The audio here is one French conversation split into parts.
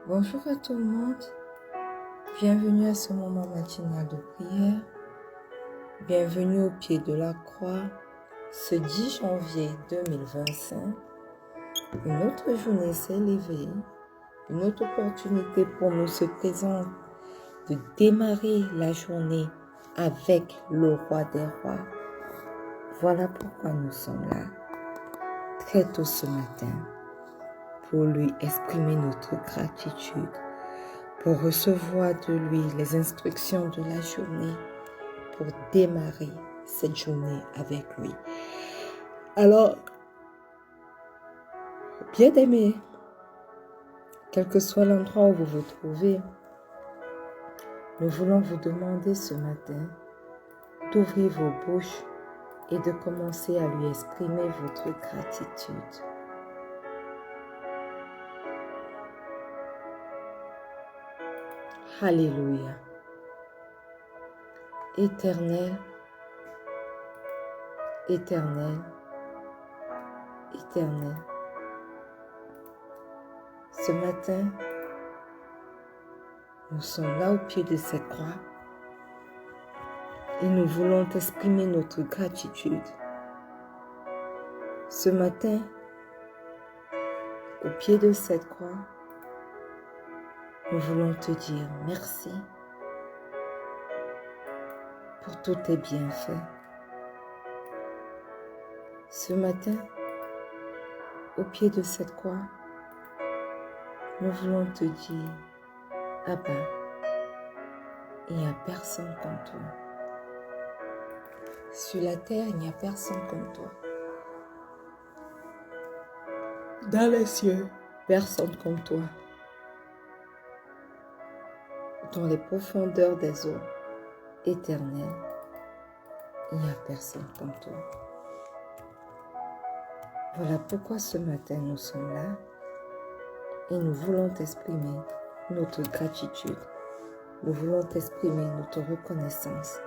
Bonjour à tout le monde, bienvenue à ce moment matinal de prière, bienvenue au pied de la croix, ce 10 janvier 2025. Une autre journée s'est levée, une autre opportunité pour nous se présente de démarrer la journée avec le roi des rois. Voilà pourquoi nous sommes là, très tôt ce matin, pour lui exprimer notre gratitude, pour recevoir de lui les instructions de la journée, pour démarrer cette journée avec lui. Alors, bien-aimés, quel que soit l'endroit où vous vous trouvez, nous voulons vous demander ce matin d'ouvrir vos bouches et de commencer à lui exprimer votre gratitude. Alléluia. Éternel, éternel, éternel. Ce matin, nous sommes là au pied de cette croix et nous voulons t'exprimer notre gratitude. Ce matin, au pied de cette croix, nous voulons te dire merci pour tous tes bienfaits. Ce matin, au pied de cette croix, nous voulons te dire, Abba, il n'y a personne comme toi. Sur la terre, il n'y a personne comme toi. Dans les cieux, personne comme toi. Dans les profondeurs des eaux éternelles, il n'y a personne comme toi. Voilà pourquoi ce matin nous sommes là et nous voulons t'exprimer notre gratitude. Nous voulons t'exprimer notre reconnaissance.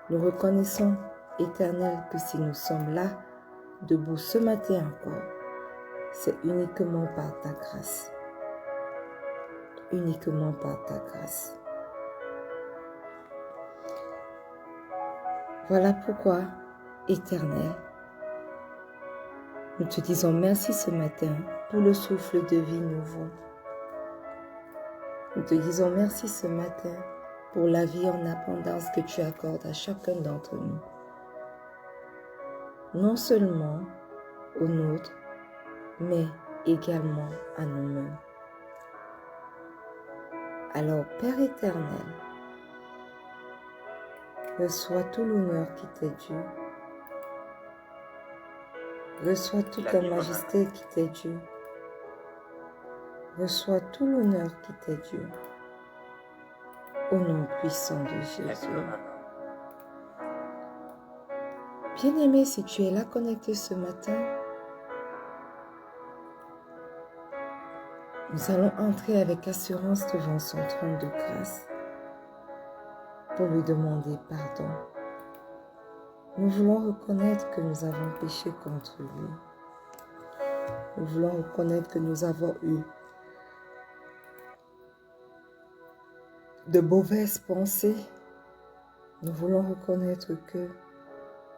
Nous reconnaissons, Éternel, que si nous sommes là, debout ce matin encore, c'est uniquement par ta grâce. Uniquement par ta grâce. Voilà pourquoi, Éternel, nous te disons merci ce matin pour le souffle de vie nouveau. Nous te disons merci ce matin pour la vie en abondance que tu accordes à chacun d'entre nous. Non seulement aux nôtres, mais également à nous-mêmes. Alors, Père éternel, reçois tout l'honneur qui t'est dû. Reçois toute la majesté qui t'est due. Reçois tout l'honneur qui t'est dû. Au nom puissant de Jésus. Bien-aimé, si tu es là connecté ce matin, nous allons entrer avec assurance devant son trône de grâce pour lui demander pardon. Nous voulons reconnaître que nous avons péché contre lui. Nous voulons reconnaître que nous avons eu de mauvaises pensées. Nous voulons reconnaître que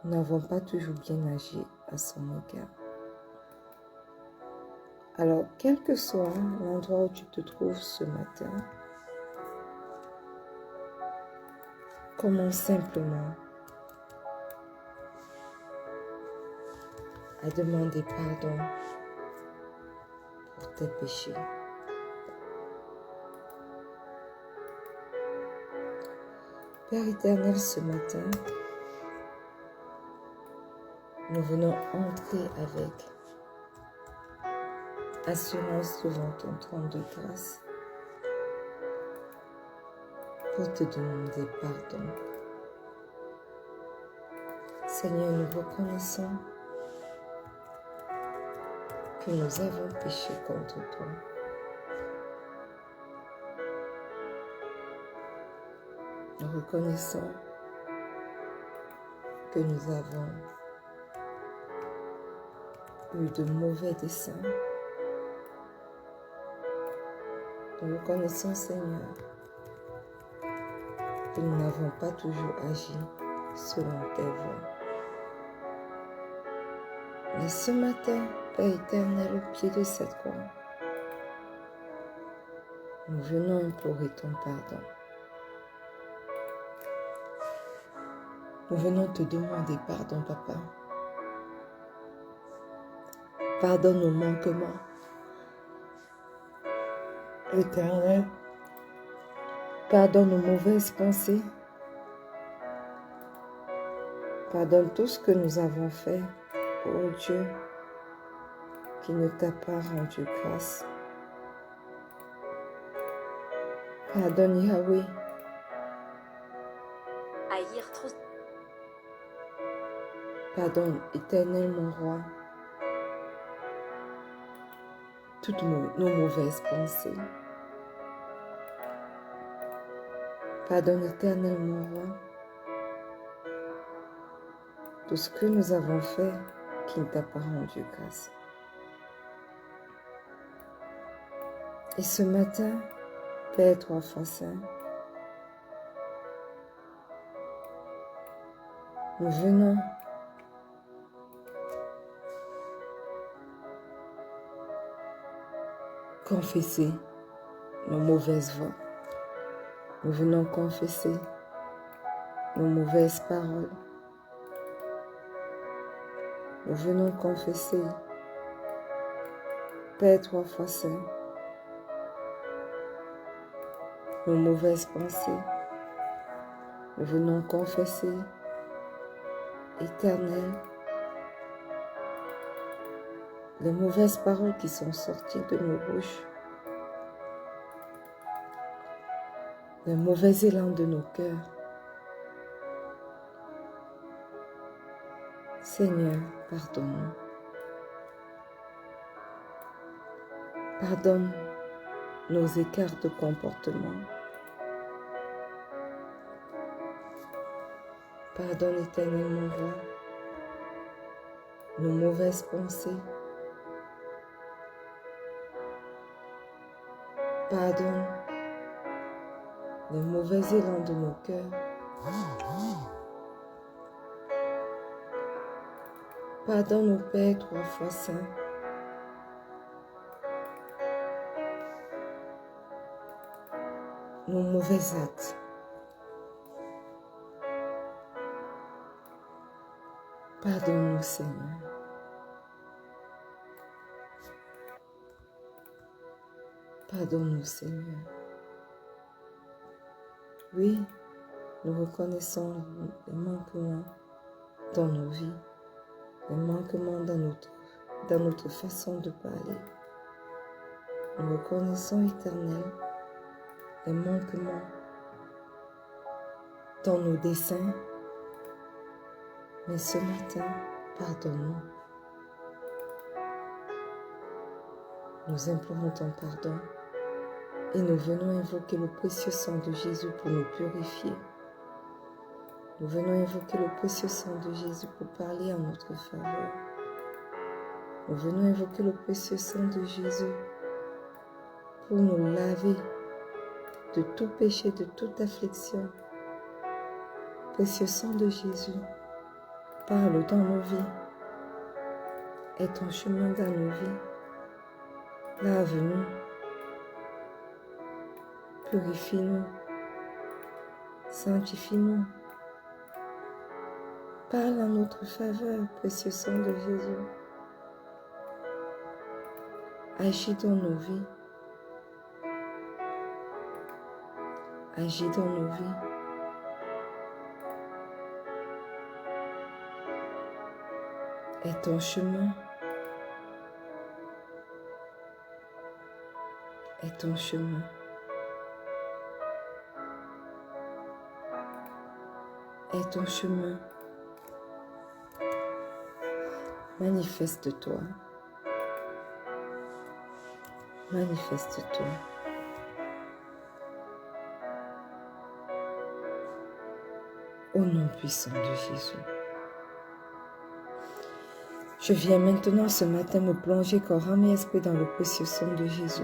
nous n'avons pas toujours bien agi à son égard. Alors, quel que soit l'endroit où tu te trouves ce matin, commence simplement à demander pardon pour tes péchés. Père éternel, ce matin, nous venons entrer avec assurance devant ton trône de grâce pour te demander pardon. Seigneur, nous reconnaissons que nous avons péché contre toi. Nous reconnaissons que nous avons eu de mauvais desseins. Nous reconnaissons, Seigneur, que nous n'avons pas toujours agi selon tes voies. Mais ce matin, Père éternel, au pied de cette croix, nous venons implorer ton pardon. Nous venons te demander pardon, Papa. Pardonne nos manquements. Éternel, pardonne nos mauvaises pensées. Pardonne tout ce que nous avons fait, ô Dieu, qui ne t'a pas rendu grâce. Pardonne Yahweh. Haïr trop. Pardonne, Éternel mon roi, toutes nos mauvaises pensées. Pardonne, Éternel mon roi, tout ce que nous avons fait qui ne t'a pas rendu grâce. Et ce matin, Père trois fois saint, nous venons confesser nos mauvaises voies. Nous venons confesser nos mauvaises paroles. Nous venons confesser, Père trois fois saint, nos mauvaises pensées. Nous venons confesser, Éternel, les mauvaises paroles qui sont sorties de nos bouches, les mauvais élans de nos cœurs. Seigneur, pardonne-nous. Pardonne nos écarts de comportement. Pardonne, Éternel mon roi, nos mauvaises pensées. Pardonne les mauvais élans de nos cœurs. Pardonne au Père trois fois saint. Nos mauvais actes. Pardonne-nous, Seigneur. Pardonne-nous, Seigneur. Oui, nous reconnaissons les manquements dans nos vies, les manquements dans notre façon de parler. Nous reconnaissons, Éternel, les manquements dans nos desseins. Mais ce matin, pardonne-nous. Nous implorons ton pardon et nous venons invoquer le précieux sang de Jésus pour nous purifier. Nous venons invoquer le précieux sang de Jésus pour parler en notre faveur. Nous venons invoquer le précieux sang de Jésus pour nous laver de tout péché, de toute affliction. Précieux sang de Jésus, parle dans nos vies. Aie ton chemin dans nos vies. Lave-nous. Purifie-nous. Sanctifie-nous. Parle en notre faveur, précieux sang de Jésus. Agis dans nos vies. Agis dans nos vies. Aie ton chemin. Aie ton chemin. Aie ton chemin. Manifeste-toi. Manifeste-toi. Au nom puissant de Jésus. Je viens maintenant ce matin me plonger corps, âme et esprit dans le précieux sang de Jésus.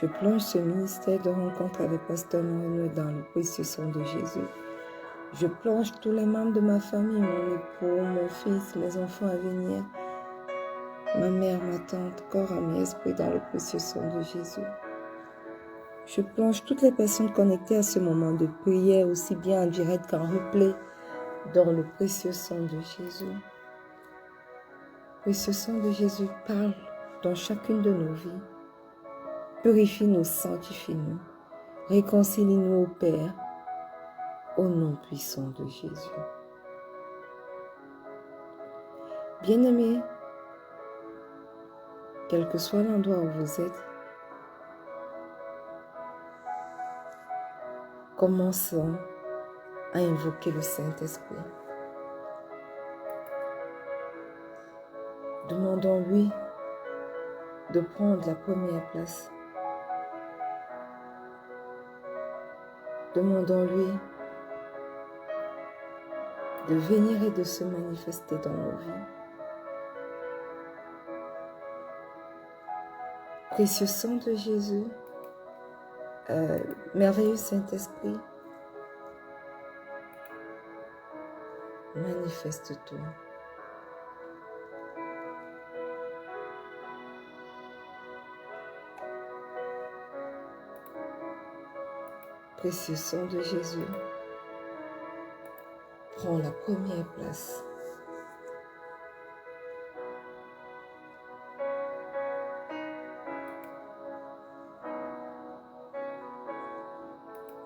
Je plonge ce ministère de rencontre avec Pasteur Marie dans le précieux sang de Jésus. Je plonge tous les membres de ma famille, mon époux, mon fils, mes enfants à venir, ma mère, ma tante, corps, âme et esprit dans le précieux sang de Jésus. Je plonge toutes les personnes connectées à ce moment de prière, aussi bien en direct qu'en replay, dans le précieux sang de Jésus. Précieux sang de Jésus, parle dans chacune de nos vies. Purifie-nous, sanctifie-nous. Réconcilie-nous au Père, au nom puissant de Jésus. Bien-aimés, quel que soit l'endroit où vous êtes, commençons à invoquer le Saint-Esprit. Demandons-lui de prendre la première place. Demandons-lui de venir et de se manifester dans nos vies. Précieux sang de Jésus, merveilleux Saint-Esprit, manifeste-toi. Précieux sang de Jésus, prends la première place.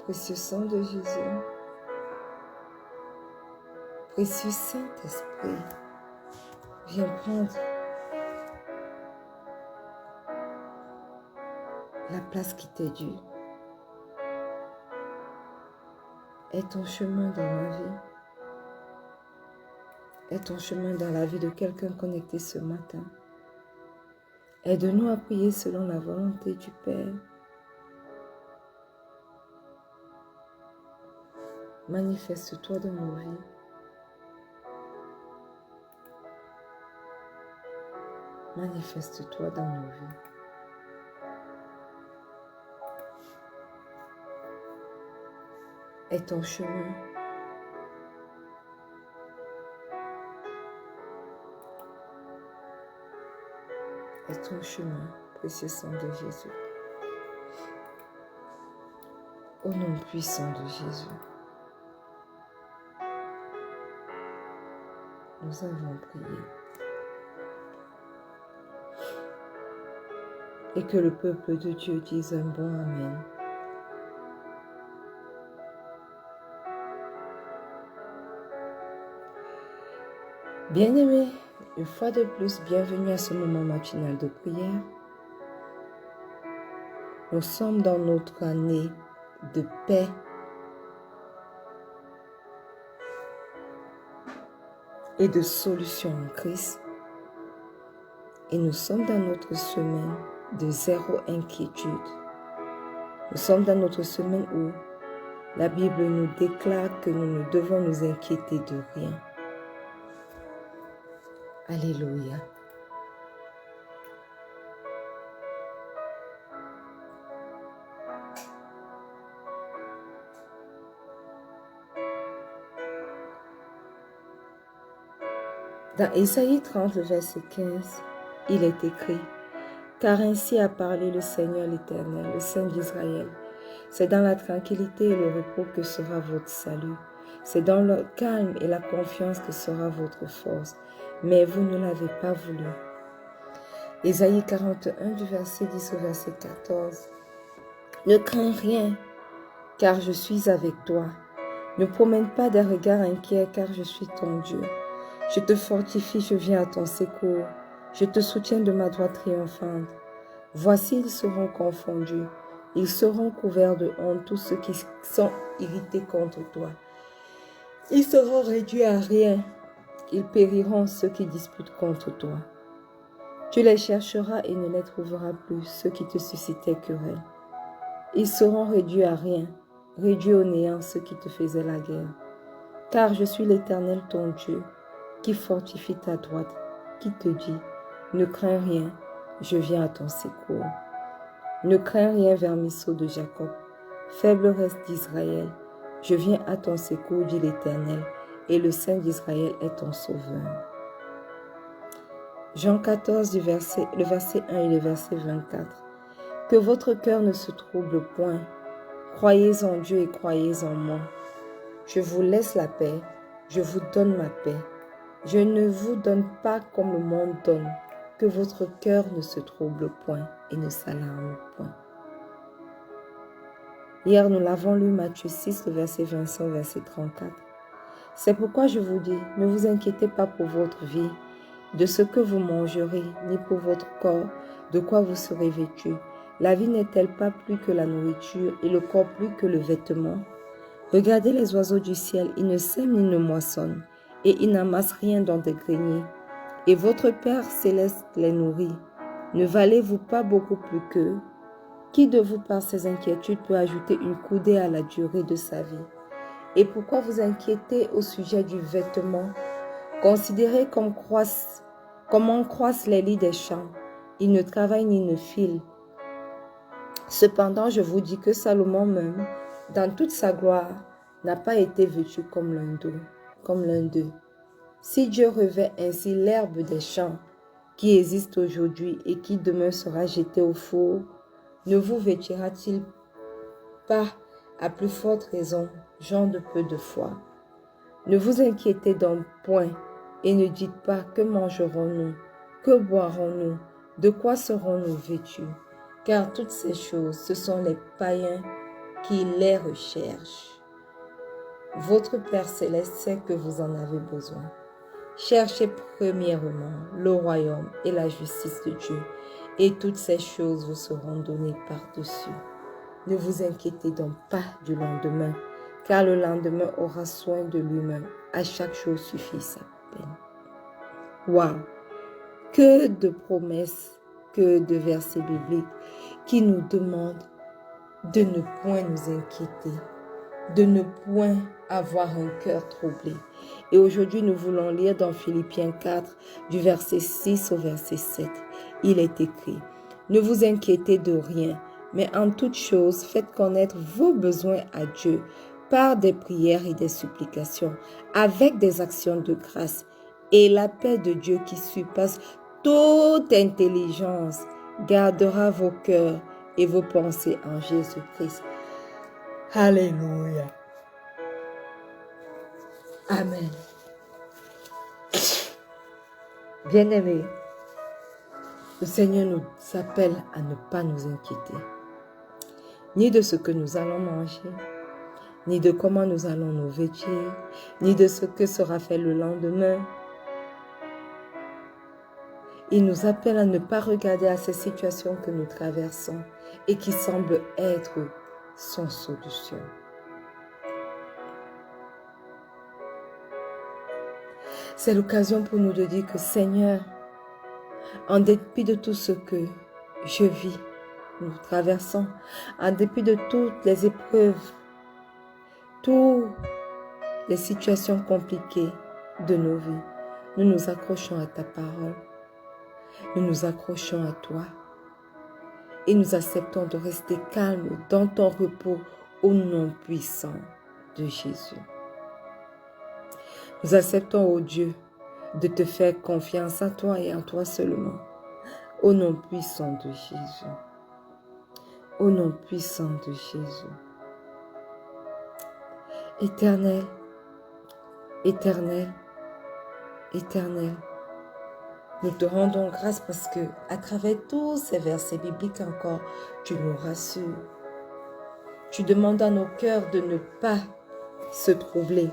Précieux sang de Jésus, précieux Saint-Esprit, viens prendre la place qui t'est due. Est ton chemin dans ma vie. Est ton chemin dans la vie de quelqu'un connecté ce matin. Aide-nous à prier selon la volonté du Père. Manifeste-toi dans nos vies. Manifeste-toi dans nos vies. Est ton chemin est ton chemin, précieux sang de Jésus. Au nom puissant de Jésus, nous avons prié. Et que le peuple de Dieu dise un bon Amen. Bien-aimés, une fois de plus, bienvenue à ce moment matinal de prière. Nous sommes dans notre année de paix et de solution en Christ. Et nous sommes dans notre semaine de zéro inquiétude. Nous sommes dans notre semaine où la Bible nous déclare que nous ne devons nous inquiéter de rien. Alléluia. Dans Ésaïe 30, le verset 15, il est écrit « Car ainsi a parlé le Seigneur l'Éternel, le Saint d'Israël. C'est dans la tranquillité et le repos que sera votre salut. C'est dans le calme et la confiance que sera votre force. Mais vous ne l'avez pas voulu. » Ésaïe 41, du verset 10 au verset 14. « Ne crains rien, car je suis avec toi. Ne promène pas des regards inquiets, car je suis ton Dieu. Je te fortifie, je viens à ton secours. Je te soutiens de ma droite triomphante. Voici, ils seront confondus. Ils seront couverts de honte, tous ceux qui sont irrités contre toi. Ils seront réduits à rien. ils périront ceux qui disputent contre toi. Tu les chercheras et ne les trouveras plus, ceux qui te suscitaient querelle. Ils seront réduits à rien, réduits au néant ceux qui te faisaient la guerre. Car je suis l'Éternel ton Dieu, qui fortifie ta droite, qui te dit, ne crains rien, je viens à ton secours. Ne crains rien, vermisseau de Jacob, faible reste d'Israël, je viens à ton secours, dit l'Éternel, et le Saint d'Israël est ton sauveur. Jean 14, le verset 1 et le verset 24. Que votre cœur ne se trouble point. Croyez en Dieu et croyez en moi. Je vous laisse la paix, je vous donne ma paix. Je ne vous donne pas comme le monde donne. Que votre cœur ne se trouble point et ne s'alarme point. Hier, nous l'avons lu Matthieu 6, le verset 25 au verset 34. C'est pourquoi je vous dis, ne vous inquiétez pas pour votre vie, de ce que vous mangerez, ni pour votre corps, de quoi vous serez vêtus. La vie n'est-elle pas plus que la nourriture, et le corps plus que le vêtement? Regardez les oiseaux du ciel, ils ne sèment ni ne moissonnent, et ils n'amassent rien dans des greniers. Et votre Père céleste les nourrit. Ne valez-vous pas beaucoup plus qu'eux? Qui de vous, par ses inquiétudes, peut ajouter une coudée à la durée de sa vie? Et pourquoi vous inquiétez au sujet du vêtement? Considérez comment croissent les lits des champs. Ils ne travaillent ni ne filent. Cependant, je vous dis que Salomon même, dans toute sa gloire, n'a pas été vêtu comme l'un d'eux. Si Dieu revêt ainsi l'herbe des champs, qui existe aujourd'hui et qui demain sera jetée au four, ne vous vêtira-t-il pas à plus forte raison, gens de peu de foi? Ne vous inquiétez donc point, et ne dites pas que mangerons-nous, que boirons-nous, de quoi serons-nous vêtus? Car toutes ces choses, ce sont les païens qui les recherchent. Votre Père céleste sait que vous en avez besoin. Cherchez premièrement le royaume et la justice de Dieu, et toutes ces choses vous seront données par-dessus. Ne vous inquiétez donc pas du lendemain, car le lendemain aura soin de lui-même. À chaque chose suffit sa peine. Waouh! Que de promesses, que de versets bibliques qui nous demandent de ne point nous inquiéter, de ne point avoir un cœur troublé. Et aujourd'hui, nous voulons lire dans Philippiens 4, du verset 6 au verset 7. Il est écrit, « Ne vous inquiétez de rien, mais en toute chose, faites connaître vos besoins à Dieu par des prières et des supplications, avec des actions de grâce. Et la paix de Dieu qui surpasse toute intelligence gardera vos cœurs et vos pensées en Jésus-Christ. » Alléluia. Amen. Bien-aimés, le Seigneur nous appelle à ne pas nous inquiéter, ni de ce que nous allons manger, ni de comment nous allons nous vêtir, ni de ce que sera fait le lendemain. Il nous appelle à ne pas regarder à ces situations que nous traversons et qui semblent être sans solution. C'est l'occasion pour nous de dire que Seigneur, en dépit de tout ce que je vis, nous traversons, en dépit de toutes les épreuves, toutes les situations compliquées de nos vies, nous nous accrochons à ta parole, nous nous accrochons à toi et nous acceptons de rester calmes dans ton repos au nom puissant de Jésus. Nous acceptons, ô Dieu, de te faire confiance à toi et en toi seulement. Au nom puissant de Jésus. Au nom puissant de Jésus. Éternel, éternel, éternel, nous te rendons grâce parce que à travers tous ces versets bibliques encore, tu nous rassures. Tu demandes à nos cœurs de ne pas se troubler.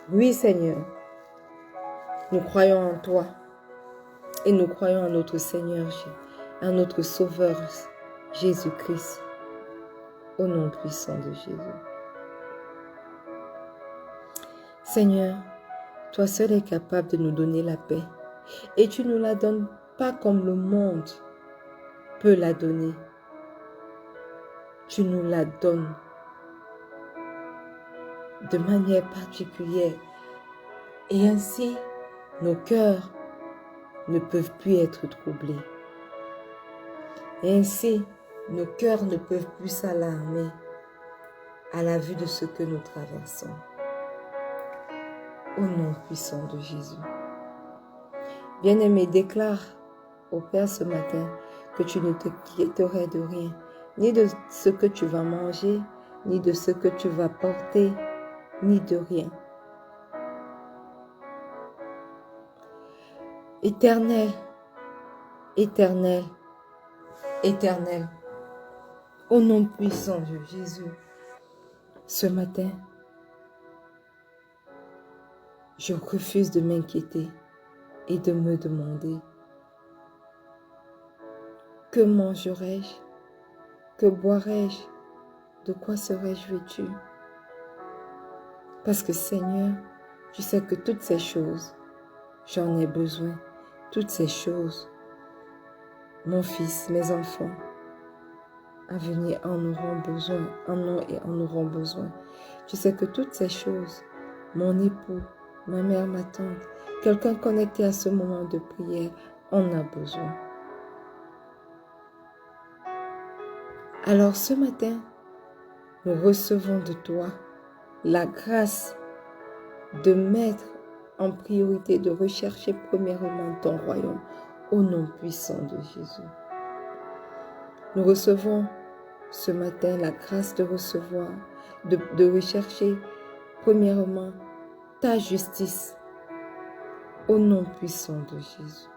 Oui, Seigneur, nous croyons en toi et nous croyons en notre Seigneur, en notre Sauveur, Jésus-Christ, au nom puissant de Jésus. Seigneur, Toi seul es capable de nous donner la paix. Et tu ne nous la donnes pas comme le monde peut la donner. Tu nous la donnes de manière particulière. Et ainsi, nos cœurs ne peuvent plus être troublés. Et ainsi, nos cœurs ne peuvent plus s'alarmer à la vue de ce que nous traversons. Au nom puissant de Jésus. Bien-aimé, déclare au Père ce matin que tu ne t'inquiéterais de rien, ni de ce que tu vas manger, ni de ce que tu vas porter, ni de rien. Éternel, éternel, éternel, au nom puissant de Jésus, ce matin, je refuse de m'inquiéter et de me demander que mangerai-je, que boirai-je, de quoi serai-je vêtu? Parce que Seigneur, tu sais que toutes ces choses, j'en ai besoin. Toutes ces choses, mon fils, mes enfants, à venir en auront besoin, en ont et en auront besoin. Tu sais que toutes ces choses, mon époux, ma mère, ma tante, quelqu'un connecté à ce moment de prière, en a besoin. Alors ce matin, nous recevons de toi la grâce de mettre en priorité, de rechercher premièrement ton royaume au nom puissant de Jésus. Nous recevons ce matin la grâce de recevoir, de rechercher premièrement ta justice au nom puissant de Jésus,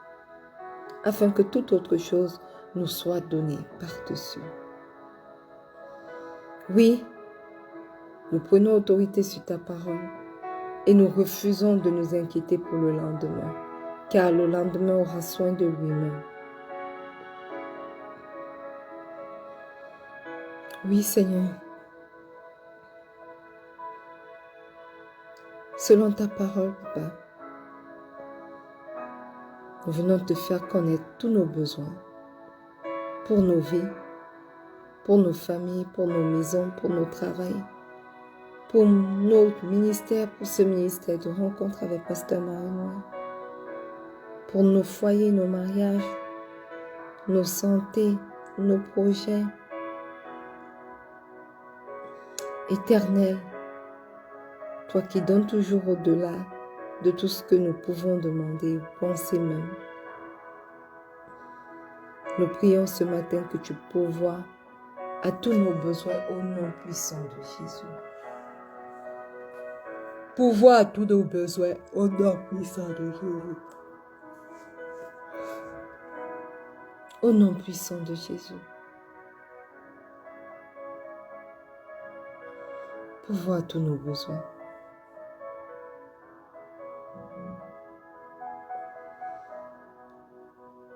afin que toute autre chose nous soit donnée par-dessus. Oui, nous prenons autorité sur ta parole et nous refusons de nous inquiéter pour le lendemain, car le lendemain aura soin de lui-même. Oui, Seigneur, selon ta parole, Papa, nous venons te faire connaître tous nos besoins pour nos vies, pour nos familles, pour nos maisons, pour nos travails, pour notre ministère, pour ce ministère de rencontre avec Pasteur Marie-Noël, pour nos foyers, nos mariages, nos santé, nos projets. Éternel, toi qui donnes toujours au-delà de tout ce que nous pouvons demander ou penser même, nous prions ce matin que tu pourvoies à tous nos besoins au nom puissant de Jésus. Pourvois à tous nos besoins au nom puissant de Jésus. Au nom puissant de Jésus. Pourvois à tous nos besoins.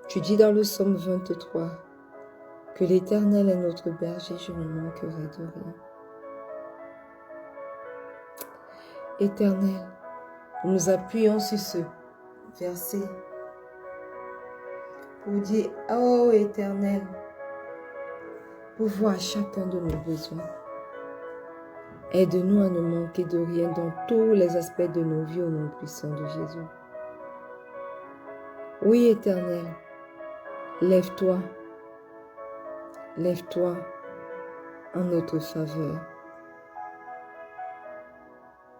Tu dis dans le psaume 23 que l'Éternel est notre berger, je ne manquerai de rien. Éternel, nous nous appuyons sur ce verset pour dire, oh Éternel, pourvois à chacun de nos besoins. Aide-nous à ne manquer de rien dans tous les aspects de nos vies au nom puissant de Jésus. Oui, Éternel, lève-toi en notre faveur.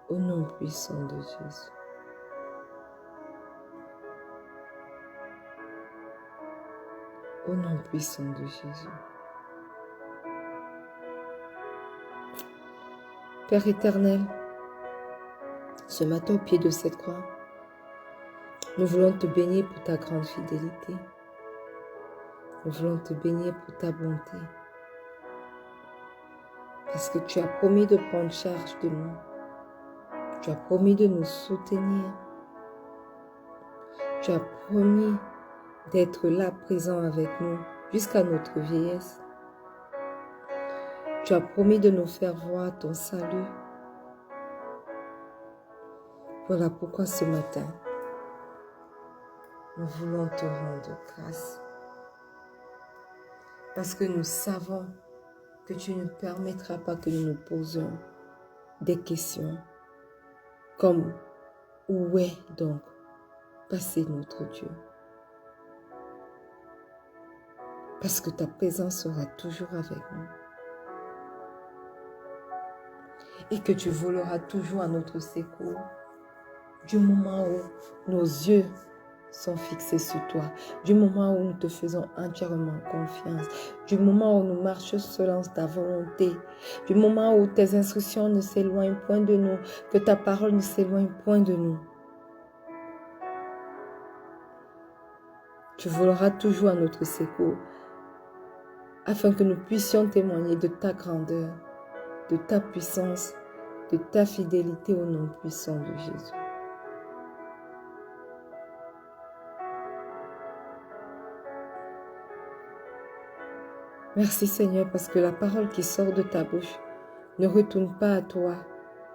Au nom puissant de Jésus. Au nom puissant de Jésus. Père éternel, ce matin au pied de cette croix, nous voulons te bénir pour ta grande fidélité. Nous voulons te bénir pour ta bonté. Parce que tu as promis de prendre charge de nous. Tu as promis de nous soutenir. Tu as promis d'être là, présent avec nous, jusqu'à notre vieillesse. Tu as promis de nous faire voir ton salut. Voilà pourquoi ce matin, nous voulons te rendre grâce. Parce que nous savons que tu ne permettras pas que nous nous posions des questions comme où est donc passé notre Dieu? Parce que ta présence sera toujours avec nous. Et que tu voleras toujours à notre secours du moment où nos yeux sont fixés sur toi, du moment où nous te faisons entièrement confiance, du moment où nous marchons selon ta volonté, du moment où tes instructions ne s'éloignent point de nous, que ta parole ne s'éloigne point de nous. Tu voleras toujours à notre secours, afin que nous puissions témoigner de ta grandeur, de ta puissance, de ta fidélité au nom puissant de Jésus. Merci Seigneur, parce que la parole qui sort de ta bouche ne retourne pas à toi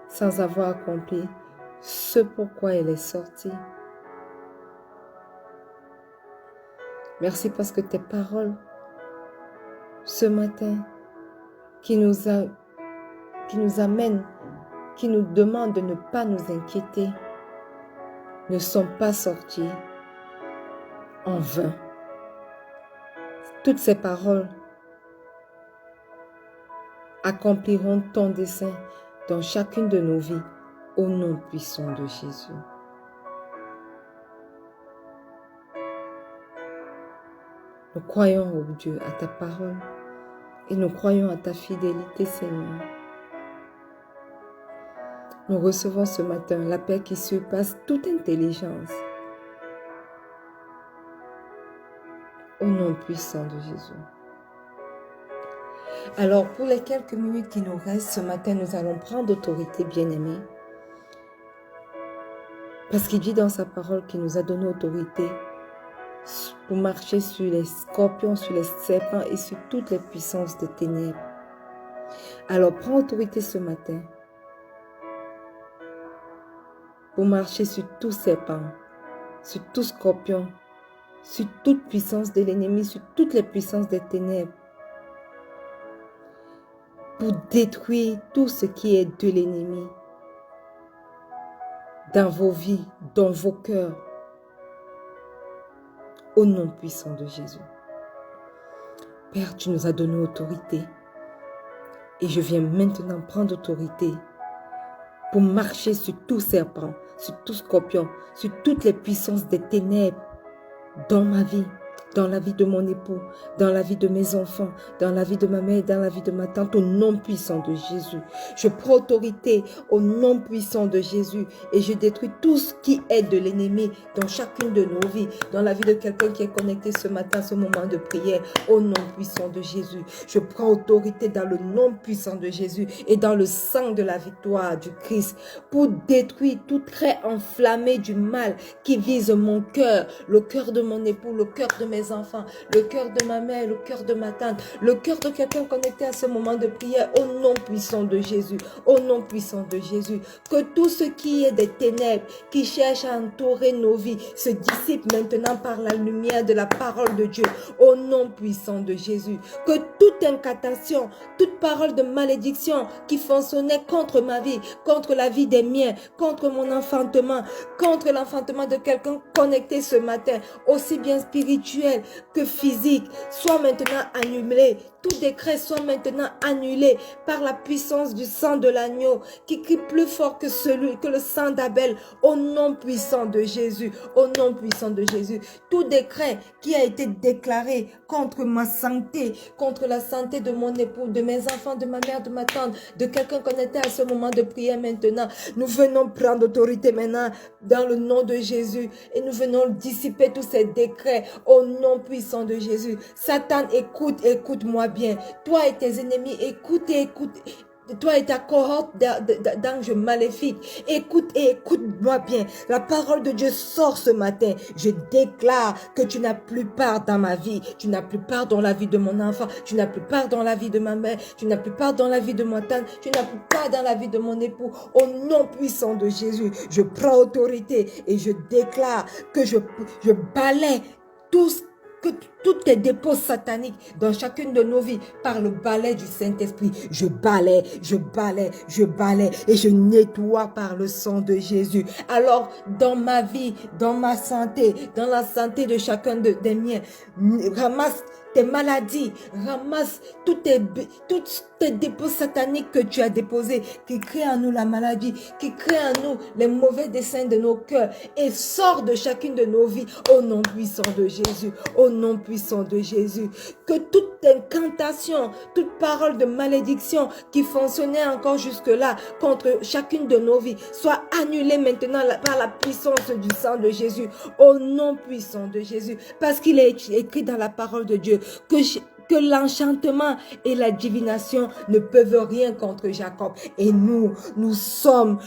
sans avoir accompli ce pourquoi elle est sortie. Merci parce que tes paroles, ce matin, qui nous amènent, qui nous demandent de ne pas nous inquiéter, ne sont pas sorties en vain. Toutes ces paroles accompliront ton dessein dans chacune de nos vies, au nom puissant de Jésus. Nous croyons, oh Dieu, à ta parole et nous croyons à ta fidélité, Seigneur. Nous recevons ce matin la paix qui surpasse toute intelligence. Au nom puissant de Jésus. Alors, pour les quelques minutes qui nous restent ce matin, nous allons prendre autorité, bien-aimés. Parce qu'il dit dans sa parole qu'il nous a donné autorité pour marcher sur les scorpions, sur les serpents et sur toutes les puissances des ténèbres. Alors, prends autorité ce matin pour marcher sur tout serpent, sur tout scorpion, sur toute puissance de l'ennemi, sur toutes les puissances des ténèbres, pour détruire tout ce qui est de l'ennemi dans vos vies, dans vos cœurs, au nom puissant de Jésus. Père, tu nous as donné autorité et je viens maintenant prendre autorité pour marcher sur tout serpent, sur tout scorpion, sur toutes les puissances des ténèbres dans ma vie, dans la vie de mon époux, dans la vie de mes enfants, dans la vie de ma mère, dans la vie de ma tante, au nom puissant de Jésus. Je prends autorité au nom puissant de Jésus et je détruis tout ce qui est de l'ennemi dans chacune de nos vies, dans la vie de quelqu'un qui est connecté ce matin, ce moment de prière, au nom puissant de Jésus. Je prends autorité dans le nom puissant de Jésus et dans le sang de la victoire du Christ pour détruire tout trait enflammé du mal qui vise mon cœur, le cœur de mon époux, le cœur de mes enfants, le cœur de ma mère, le cœur de ma tante, le cœur de quelqu'un connecté à ce moment de prière, au nom puissant de Jésus, au nom puissant de Jésus. Que tout ce qui est des ténèbres, qui cherche à entourer nos vies, se dissipe maintenant par la lumière de la parole de Dieu, au nom puissant de Jésus. Que toute incantation, toute parole de malédiction qui fonctionnait contre ma vie, contre la vie des miens, contre mon enfantement, contre l'enfantement de quelqu'un connecté ce matin, aussi bien spirituel que physique, soit maintenant annulé. Tout décret soit maintenant annulé par la puissance du sang de l'agneau qui crie plus fort que le sang d'Abel, au nom puissant de Jésus, au nom puissant de Jésus. Tout décret qui a été déclaré contre ma santé, contre la santé de mon époux, de mes enfants, de ma mère, de ma tante, de quelqu'un connecté à ce moment de prière maintenant, nous venons prendre autorité maintenant dans le nom de Jésus et nous venons dissiper tous ces décrets au nom puissant de Jésus. Satan, écoute-moi bien. Toi et tes ennemis, écoutez. toi et ta cohorte d'anges maléfiques, écoute et écoute-moi bien. La parole de Dieu sort ce matin. Je déclare que tu n'as plus part dans ma vie. Tu n'as plus part dans la vie de mon enfant. Tu n'as plus part dans la vie de ma mère. Tu n'as plus part dans la vie de mon tante. Tu n'as plus part dans la vie de mon époux. Au nom puissant de Jésus, je prends autorité et je déclare que je balaie toutes tes dépôts sataniques dans chacune de nos vies par le balai du Saint-Esprit. Je balaie et je nettoie par le sang de Jésus. Alors, dans ma vie, dans ma santé, dans la santé de chacun des miens, ramasse tes maladies, ramasse tous tes dépôts sataniques que tu as déposés, qui créent en nous la maladie, qui créent en nous les mauvais desseins de nos cœurs, et sors de chacune de nos vies au nom puissant de Jésus, au nom puissant de Jésus. Que toute incantation, toute parole de malédiction qui fonctionnait encore jusque-là contre chacune de nos vies soit annulée maintenant par la puissance du sang de Jésus, au nom puissant de Jésus, parce qu'il est écrit dans la parole de Dieu que l'enchantement et la divination ne peuvent rien contre Jacob. Et nous sommes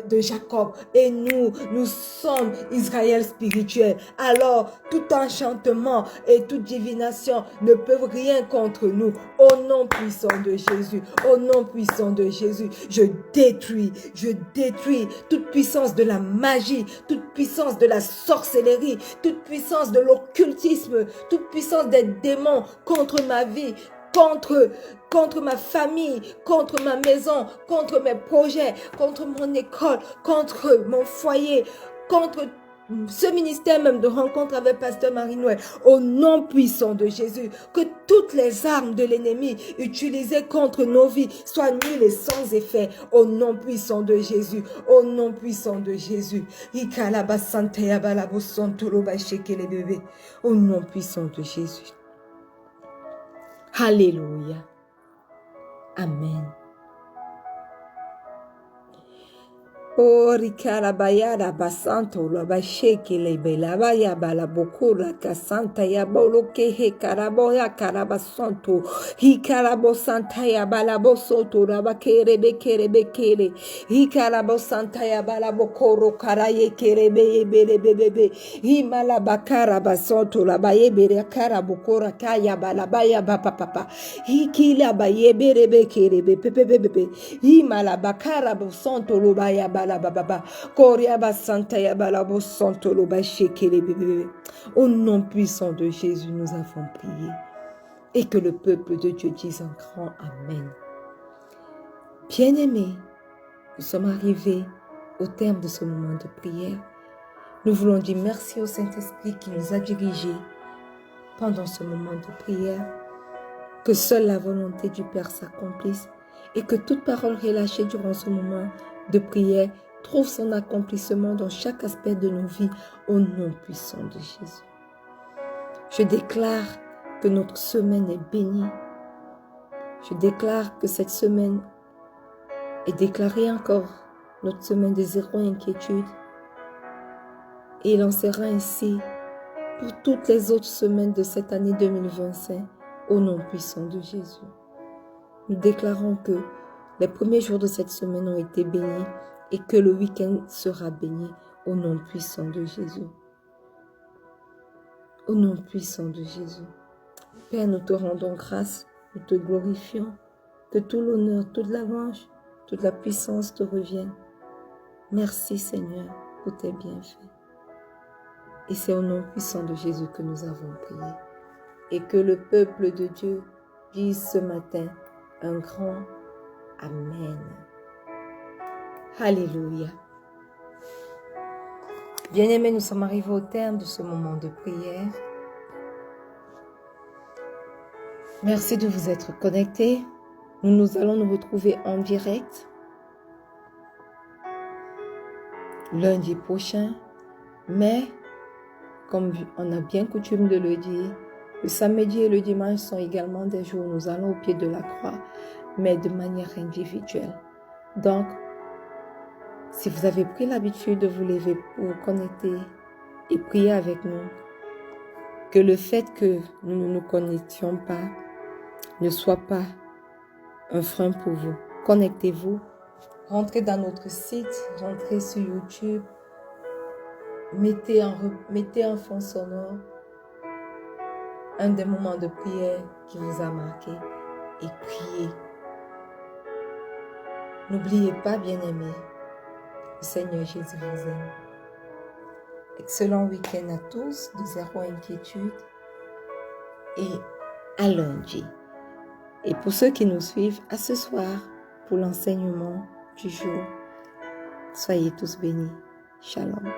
de Jacob, et nous sommes Israël spirituel. Alors, tout enchantement et toute divination ne peuvent rien contre nous. Au nom puissant de Jésus, au nom puissant de Jésus, je détruis toute puissance de la magie, toute puissance de la sorcellerie, toute puissance de l'occultisme, toute puissance des démons contre ma vie, contre ma famille, contre ma maison, contre mes projets, contre mon école, contre mon foyer, contre ce ministère même de rencontre avec Pasteur Marie-Noël, au nom puissant de Jésus, que toutes les armes de l'ennemi utilisées contre nos vies soient nulles et sans effet, au nom puissant de Jésus, au nom puissant de Jésus. Au nom puissant de Jésus. Alléluia. Amen. Oh, rikarabaya la basanto la basheke le belabaya balabokura kasanta ya boloke he karaboya karabasanto hi karabosanta ya balabosoto rabakere bekere hi karabosanta ya balabokoro karaye kerebe bebe hi malabakara basanto la baye bere karabokora kaya balabaya papa hi kila baye bere bekere bebe hi malabakara bosanto lo baya au nom puissant de Jésus, nous avons prié. Et que le peuple de Dieu dise un grand Amen. Bien-aimés, nous sommes arrivés au terme de ce moment de prière. Nous voulons dire merci au Saint-Esprit qui nous a dirigés pendant ce moment de prière. Que seule la volonté du Père s'accomplisse et que toute parole relâchée durant ce moment de prière trouve son accomplissement dans chaque aspect de nos vies au nom puissant de Jésus. Je déclare que notre semaine est bénie. Je déclare que cette semaine est déclarée encore notre semaine de zéro inquiétude. Et il en sera ainsi pour toutes les autres semaines de cette année 2025 au nom puissant de Jésus. Nous déclarons que les premiers jours de cette semaine ont été bénis et que le week-end sera béni au nom puissant de Jésus. Au nom puissant de Jésus. Père, nous te rendons grâce, nous te glorifions, que tout l'honneur, toute la louange, toute la puissance te reviennent. Merci Seigneur pour tes bienfaits. Et c'est au nom puissant de Jésus que nous avons prié. Et que le peuple de Dieu dise ce matin un grand Amen. Alléluia. Bien-aimés, nous sommes arrivés au terme de ce moment de prière. Merci de vous être connectés. Nous allons nous retrouver en direct lundi prochain. Mais, comme on a bien coutume de le dire, le samedi et le dimanche sont également des jours où nous allons au pied de la croix, mais de manière individuelle. Donc, si vous avez pris l'habitude de vous lever pour vous connecter et prier avec nous, que le fait que nous ne nous connections pas ne soit pas un frein pour vous. Connectez-vous, rentrez dans notre site, rentrez sur YouTube, mettez un fond sonore, un des moments de prière qui vous a marqué et priez. N'oubliez pas, bien-aimés, le Seigneur Jésus vous aime. Excellent week-end à tous, de zéro inquiétude et à lundi. Et pour ceux qui nous suivent, à ce soir pour l'enseignement du jour. Soyez tous bénis. Shalom.